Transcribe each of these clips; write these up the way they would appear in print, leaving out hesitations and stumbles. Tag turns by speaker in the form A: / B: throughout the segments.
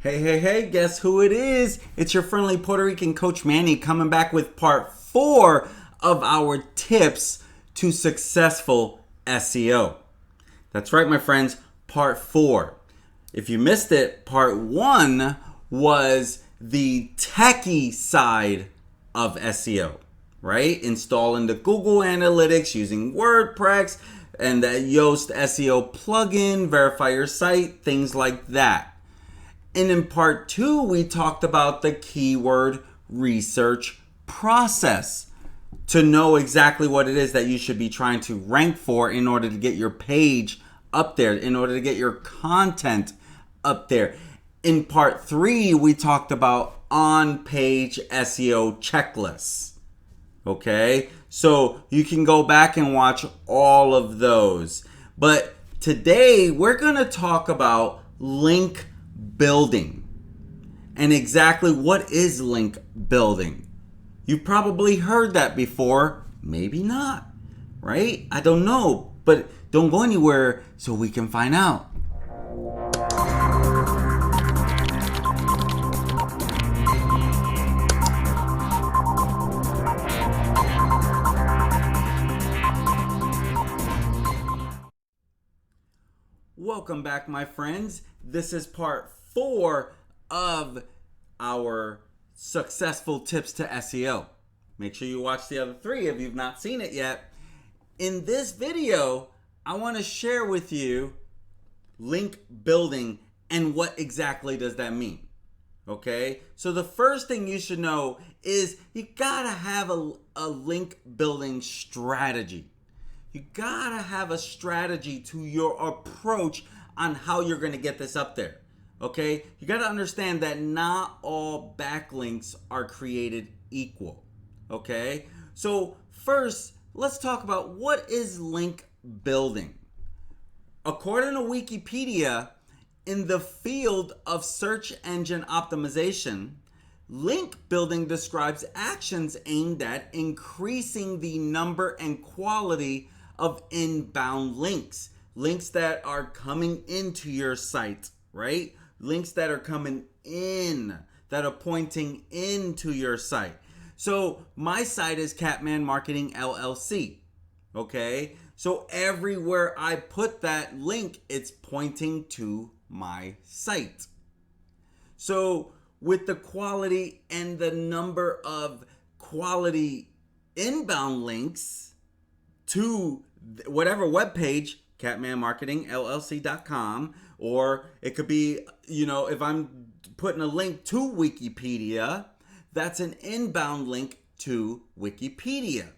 A: Hey, guess who it is? It's your friendly Puerto Rican coach Manny coming back with part 4 of our tips to successful SEO. That's right, my friends, part 4. If you missed it, part 1 was the techie side of SEO, right? Installing the Google Analytics, using WordPress, and the Yoast SEO plugin, verify your site, things like that. And in part 2, we talked about the keyword research process to know exactly what it is that you should be trying to rank for in order to get your page up there, in order to get your content up there. In part 3, we talked about on-page SEO checklists. Okay, so you can go back and watch all of those. But today, we're going to talk about link building. And exactly what is link building? You've probably heard that before, maybe not, right? I don't know, but don't go anywhere so we can find out. Welcome back, my friends. This is part 4 of our successful tips to SEO. Make sure you watch the other 3 if you've not seen it yet. In this video, I want to share with you link building and what exactly does that mean. Okay, so the first thing you should know is you gotta have a link building strategy. You gotta have a strategy to your approach on how you're gonna get this up there. Okay? You gotta understand that not all backlinks are created equal. Okay? So first, let's talk about what is link building. According to Wikipedia, in the field of search engine optimization, link building describes actions aimed at increasing the number and quality of inbound links that are coming into your site, right? Links that are coming in, that are pointing into your site. So my site is Catman Marketing LLC, okay? So everywhere I put that link, it's pointing to my site. So with the quality and the number of quality inbound links to whatever webpage, catmanmarketingllc.com, or it could be, if I'm putting a link to Wikipedia, that's an inbound link to Wikipedia.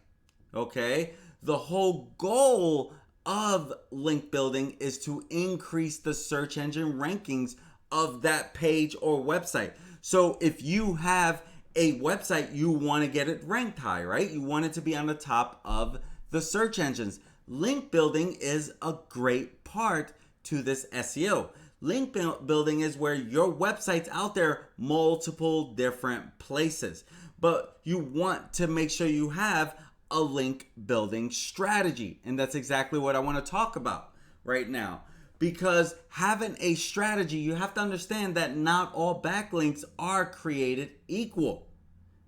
A: Okay? The whole goal of link building is to increase the search engine rankings of that page or website. So if you have a website, you want to get it ranked high, right? You want it to be on the top of the search engines. Link building is a great part to this SEO. Link building is where your website's out there multiple different places, but you want to make sure you have a link building strategy. And that's exactly what I want to talk about right now. Because having a strategy, you have to understand that not all backlinks are created equal.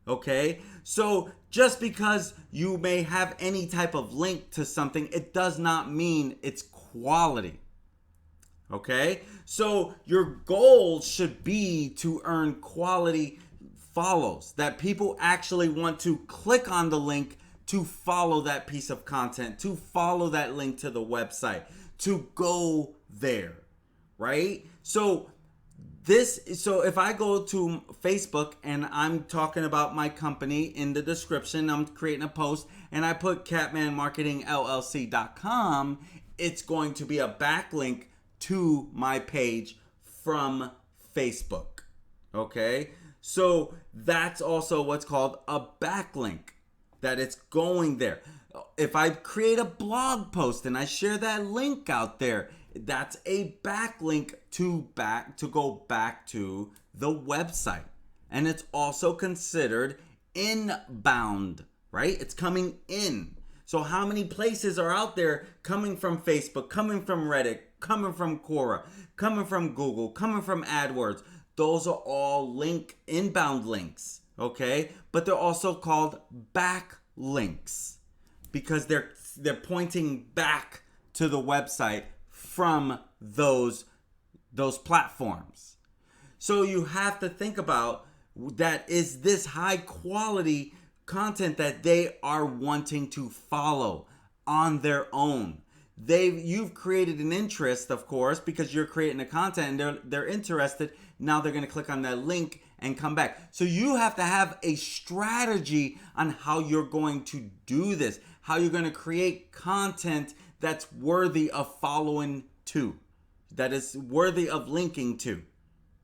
A: Okay, so just because you may have any type of link to something, it does not mean it's quality. Okay, so your goal should be to earn quality follows, that people actually want to click on the link to follow that piece of content, to follow that link to the website, to go there, right? So if I go to Facebook and I'm talking about my company in the description, I'm creating a post and I put catmanmarketingllc.com, it's going to be a backlink to my page from Facebook. Okay? So that's also what's called a backlink, that it's going there. If I create a blog post and I share that link out there, that's a backlink to go back to the website. And it's also considered inbound, right? It's coming in. So how many places are out there coming from Facebook, coming from Reddit, coming from Quora, coming from Google, coming from AdWords? those are all inbound links, okay? But they're also called backlinks because they're pointing back to the website from those platforms. So you have to think about that, is this high quality content that they are wanting to follow on their own. You've created an interest, of course, because you're creating the content and they're interested. Now they're going to click on that link and come back. So you have to have a strategy on how you're going to do this, how you're going to create content that's worthy of following to, that is worthy of linking to.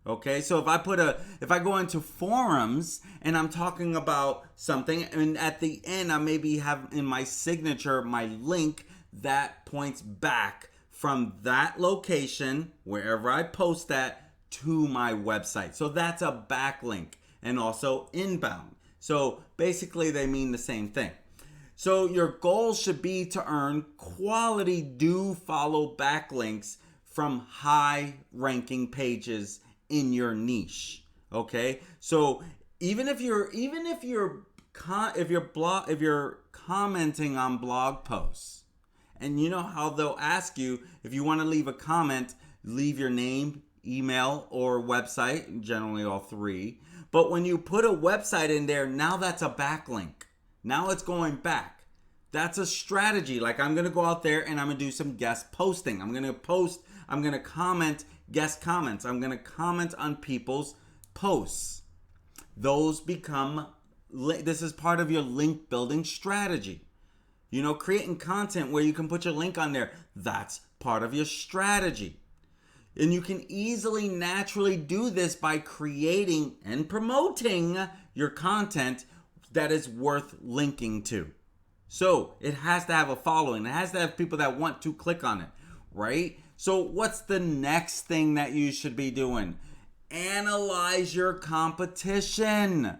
A: Okay, so if I go into forums and I'm talking about something, and at the end I maybe have in my signature my link that points back from that location, wherever I post that, to my website. So that's a backlink, and also inbound. So basically they mean the same thing. So your goal should be to earn quality do follow backlinks from high ranking pages in your niche. Okay, so even if you're commenting on blog posts, and you know how they'll ask you, if you want to leave a comment, leave your name, email, or website, generally all three. But when you put a website in there, now that's a backlink. Now it's going back. That's a strategy. Like, I'm going to go out there and I'm going to do some guest posting. I'm going to comment guest comments. I'm going to comment on people's posts. Those become, this is part of your link building strategy. You know, creating content where you can put your link on there. That's part of your strategy. And you can easily, naturally do this by creating and promoting your content that is worth linking to. So it has to have a following. It has to have people that want to click on it, right? So what's the next thing that you should be doing? Analyze your competition.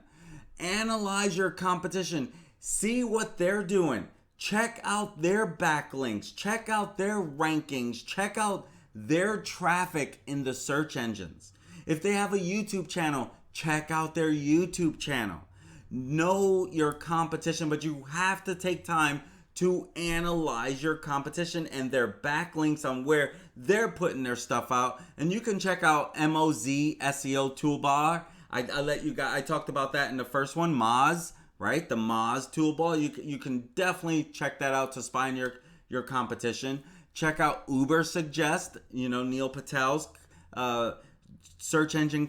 A: Analyze your competition. See what they're doing. Check out their backlinks. Check out their rankings. Check out their traffic in the search engines. If they have a YouTube channel, check out their YouTube channel. Know your competition, but you have to take time to analyze your competition and their backlinks on where they're putting their stuff out. And you can check out Moz SEO toolbar. I talked about that in the first one, Moz, right? The Moz toolbar. You can definitely check that out to spy on your competition. Check out Uber Suggest, Neil Patel's search engine,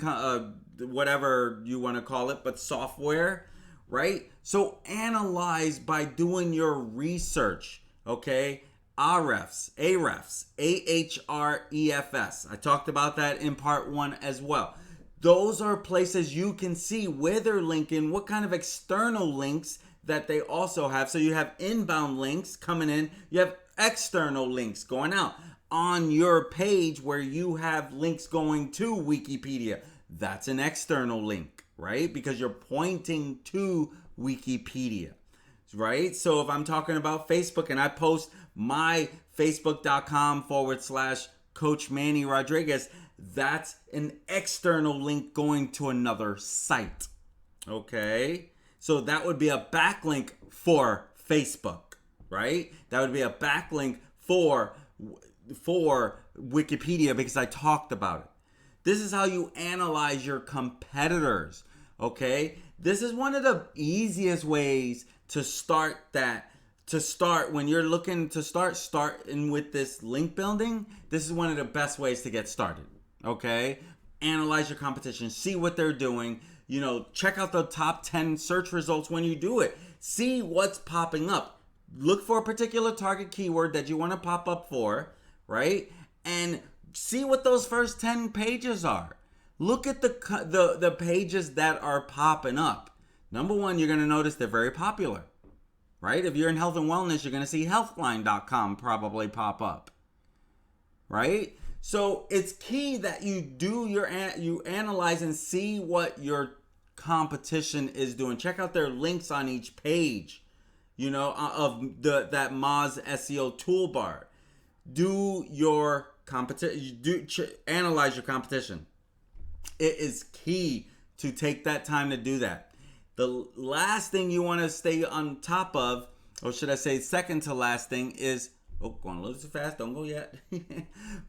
A: whatever you want to call it, but software, right? So analyze by doing your research, okay? Ahrefs. Ahrefs. I talked about that in part 1 as well. Those are places you can see where they're linking, what kind of external links that they also have. So you have inbound links coming in, you have external links going out. On your page where you have links going to Wikipedia, that's an external link, right? Because you're pointing to Wikipedia, right? So if I'm talking about Facebook and I post my facebook.com/Coach Manny Rodriguez, that's an external link going to another site, okay? So that would be a backlink for Facebook, right? That would be a backlink for Wikipedia because I talked about it. This is how you analyze your competitors, okay? This is one of the easiest ways to start that. To start when you're looking to starting with this link building, this is one of the best ways to get started, okay? Analyze your competition, see what they're doing, check out the top 10 search results when you do it. See what's popping up. Look for a particular target keyword that you want to pop up for, right? And see what those first 10 pages are. Look at the pages that are popping up. Number one, you're going to notice they're very popular, right? If you're in health and wellness, you're going to see healthline.com probably pop up, right? So it's key that you analyze and see what your competition is doing. Check out their links on each page, of that Moz SEO toolbar. Do your competition. Analyze your competition. It is key to take that time to do that. The last thing you want to stay on top of, or should I say second to last thing, is, going a little too fast, don't go yet.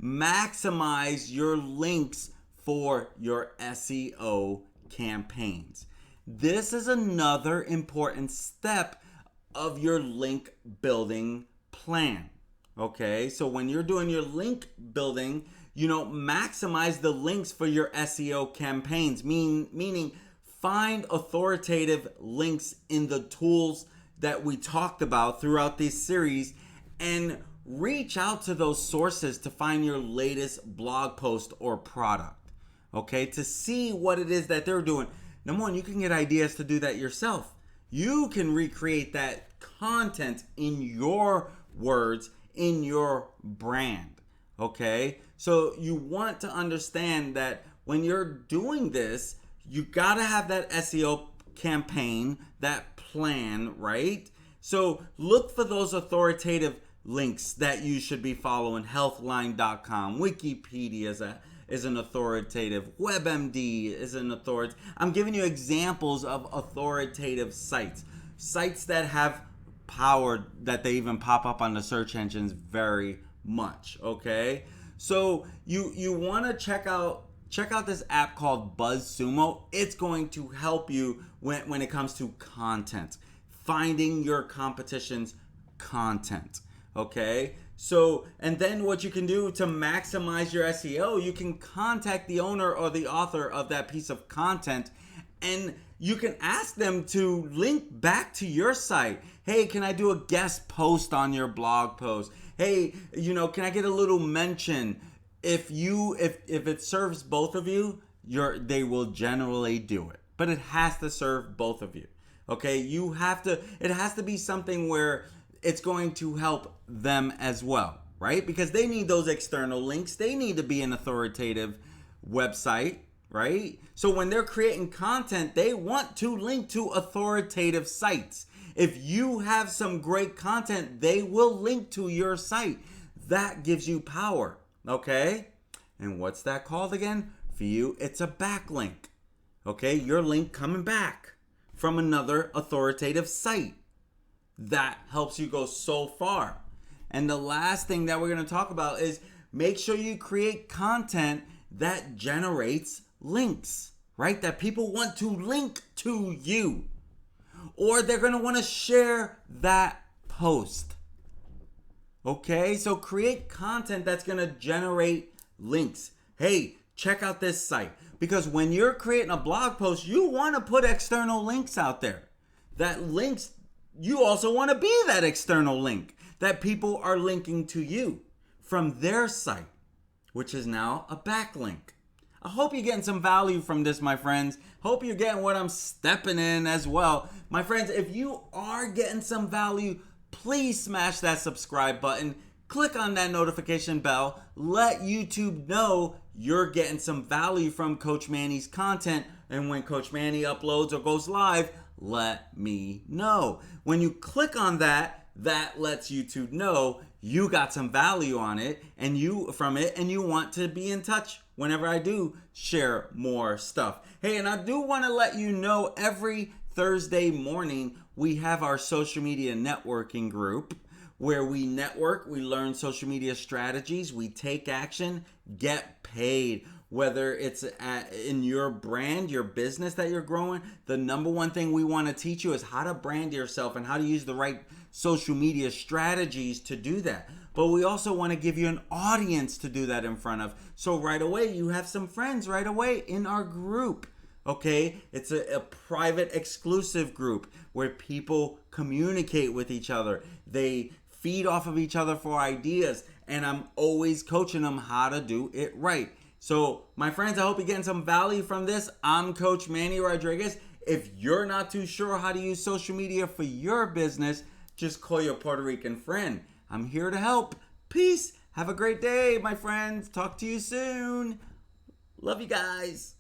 A: Maximize your links for your SEO campaigns. This is another important step of your link building plan. Okay, so when you're doing your link building, maximize the links for your SEO campaigns, meaning find authoritative links in the tools that we talked about throughout this series and reach out to those sources to find your latest blog post or product, okay, to see what it is that they're doing. Number one, you can get ideas to do that yourself. You can recreate that content in your words, in your brand, okay? So you want to understand that when you're doing this, you gotta have that SEO campaign, that plan, right? So look for those authoritative links that you should be following. Healthline.com, Wikipedia is an authoritative, WebMD is an authoritative. I'm giving you examples of authoritative sites that have power, that they even pop up on the search engines very much, okay? So you want to check out this app called BuzzSumo. It's going to help you when it comes to content, finding your competition's content, okay? So, and then what you can do to maximize your SEO, you can contact the owner or the author of that piece of content, and you can ask them to link back to your site. Hey, can I do a guest post on your blog post? Hey, can I get a little mention? If it serves both of you, they will generally do it. But it has to serve both of you. Okay? It has to be something where it's going to help them as well, right? Because they need those external links. They need to be an authoritative website, right? So when they're creating content, they want to link to authoritative sites. If you have some great content, they will link to your site. That gives you power, okay? And what's that called again? For you, it's a backlink, okay? Your link coming back from another authoritative site. That helps you go so far. And the last thing that we're going to talk about is make sure you create content that generates links, right? That people want to link to you, or they're going to want to share that post. Okay, so create content that's going to generate links. Hey, check out this site. Because when you're creating a blog post, you want to put external links out there. That links, you also want to be that external link that people are linking to you from their site, which is now a backlink. I hope you're getting some value from this, my friends. Hope you're getting what I'm stepping in as well. My friends, if you are getting some value, please smash that subscribe button. Click on that notification bell. Let YouTube know you're getting some value from Coach Manny's content. And when Coach Manny uploads or goes live, let me know. When you click on that, that lets YouTube know you got some value on it and you want to be in touch whenever I do share more stuff. Hey, and I do want to let you know every Thursday morning we have our social media networking group where we network, we learn social media strategies, we take action, get paid. Whether it's in your brand, your business that you're growing, the number one thing we want to teach you is how to brand yourself and how to use the right social media strategies to do that. But we also want to give you an audience to do that in front of. So right away, you have some friends right away in our group. Okay, it's a private, exclusive group where people communicate with each other. They feed off of each other for ideas, and I'm always coaching them how to do it right. So, my friends, I hope you're getting some value from this. I'm Coach Manny Rodriguez. If you're not too sure how to use social media for your business, just call your Puerto Rican friend. I'm here to help. Peace. Have a great day, my friends. Talk to you soon. Love you guys.